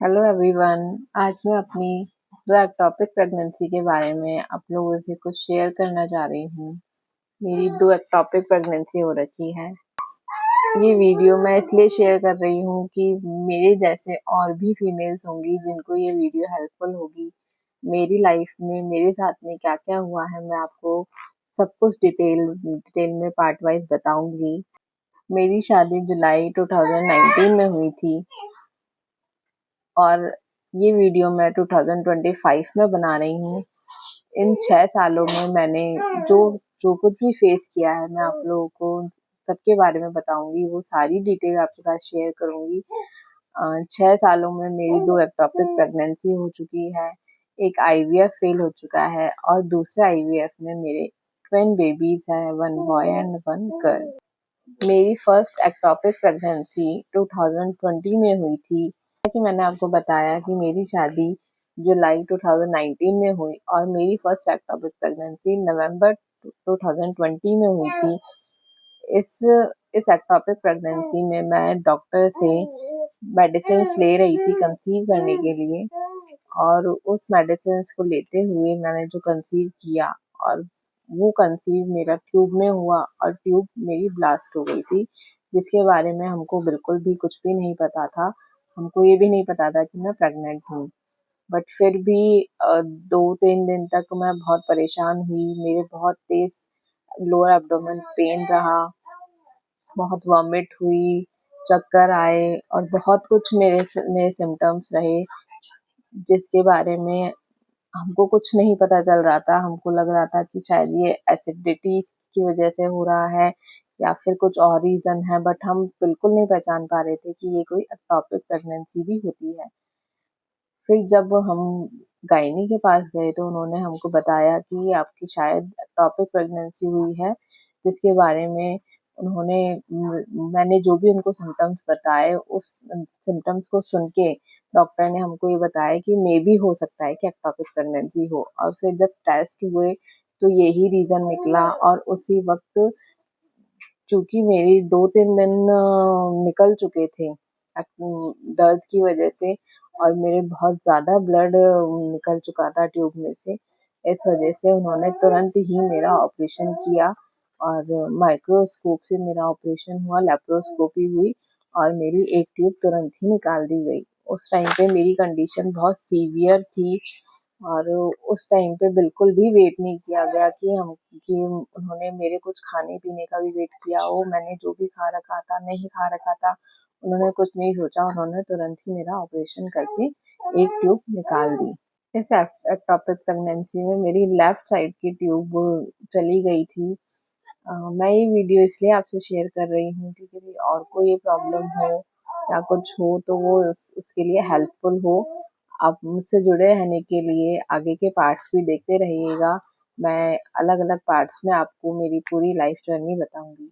Hello everyone. आज मैं अपनी दो एक्टोपिक प्रेगनेंसी के बारे में आप लोगों से कुछ शेयर करना चाह रही हूँ। मेरी दो एक्टोपिक प्रेगनेंसी हो रखी है। ये वीडियो मैं इसलिए शेयर कर रही हूँ कि मेरे जैसे और भी फीमेल्स होंगी जिनको ये वीडियो हेल्पफुल होगी। मेरी लाइफ में मेरे साथ में क्या क्या हुआ है मैं आपको सब कुछ डिटेल में पार्ट वाइज बताऊंगी। मेरी शादी जुलाई 2019 में हुई थी और ये वीडियो मैं 2025 में बना रही हूँ। इन 6 सालों में मैंने जो जो कुछ भी फेस किया है मैं आप लोगों को सबके बारे में बताऊंगी। वो सारी डिटेल आपके साथ शेयर करूंगी। 6 सालों में मेरी दो एक्टोपिक प्रेगनेंसी हो चुकी है। एक आईवीएफ फेल हो चुका है और दूसरे आईवीएफ में मेरे ट्विन बेबीज हैं, one boy and one girl. मेरी फर्स्ट एक्टोपिक प्रेगनेंसी 2020 में हुई थी। जैसा कि मैंने आपको बताया कि मेरी शादी जुलाई 2019 में हुई और मेरी फर्स्ट एक्टोपिक प्रेगनेंसी नवंबर 2020 में हुई थी। इस एक्टोपिक प्रेगनेंसी में मैं डॉक्टर से मेडिसिन ले रही थी कंसीव करने के लिए और उस मेडिसिन को लेते हुए मैंने जो कंसीव किया और वो कंसीव मेरा ट्यूब में हुआ और ट्यूब मेरी ब्लास्ट हो गई थी, जिसके बारे में हमको बिल्कुल भी कुछ भी नहीं पता था। हमको ये भी नहीं पता था कि मैं प्रेग्नेंट हूँ। बट फिर भी 2-3 दिन तक मैं बहुत परेशान हुई। मेरे बहुत तेज लोअर एब्डोमेन पेन रहा, बहुत वॉमिट हुई, चक्कर आए और बहुत कुछ मेरे सिम्टम्स रहे, जिसके बारे में हमको कुछ नहीं पता चल रहा था। हमको लग रहा था कि शायद ये एसिडिटी की वजह से हो रहा है या फिर कुछ और रीजन है, बट हम बिल्कुल नहीं पहचान पा रहे थे कि ये कोई एक्टोपिक प्रेगनेंसी भी होती है। फिर जब हम गायनी के पास गए तो उन्होंने हमको बताया कि आपकी शायद एक्टोपिक प्रेगनेंसी हुई है, जिसके बारे में उन्होंने मैंने जो भी उनको सिम्टम्स बताए उस सिम्टम्स को सुन के डॉक्टर ने हमको ये बताया कि मे बी हो सकता है कि एक्टोपिक प्रेगनेंसी हो। और फिर जब टेस्ट हुए तो यही रीजन निकला और उसी वक्त चूंकि मेरी 2-3 दिन निकल चुके थे दर्द की वजह से और मेरे बहुत ज़्यादा ब्लड निकल चुका था ट्यूब में से, इस वजह से उन्होंने तुरंत ही मेरा ऑपरेशन किया और माइक्रोस्कोप से मेरा ऑपरेशन हुआ, लेप्रोस्कोपी हुई और मेरी एक ट्यूब तुरंत ही निकाल दी गई। उस टाइम पे मेरी कंडीशन बहुत सीवियर थी और उस टाइम पे बिल्कुल भी वेट नहीं किया गया कि उन्होंने मेरे कुछ खाने पीने का भी वेट किया हो। मैंने जो भी खा रखा था नहीं खा रखा था, उन्होंने कुछ नहीं सोचा, उन्होंने तुरंत ही मेरा ऑपरेशन करके एक ट्यूब निकाल दी। इस एक्टोपिक प्रेगनेंसी में मेरी लेफ्ट साइड की ट्यूब चली गई थी। मैं ये वीडियो इसलिए आपसे शेयर कर रही हूँ कि किसी और को ये प्रॉब्लम हो या कुछ हो तो वो उसके लिए हेल्पफुल हो। आप मुझसे जुड़े रहने के लिए आगे के पार्ट्स भी देखते रहिएगा। मैं अलग अलग पार्ट्स में आपको मेरी पूरी लाइफ जर्नी बताऊंगी।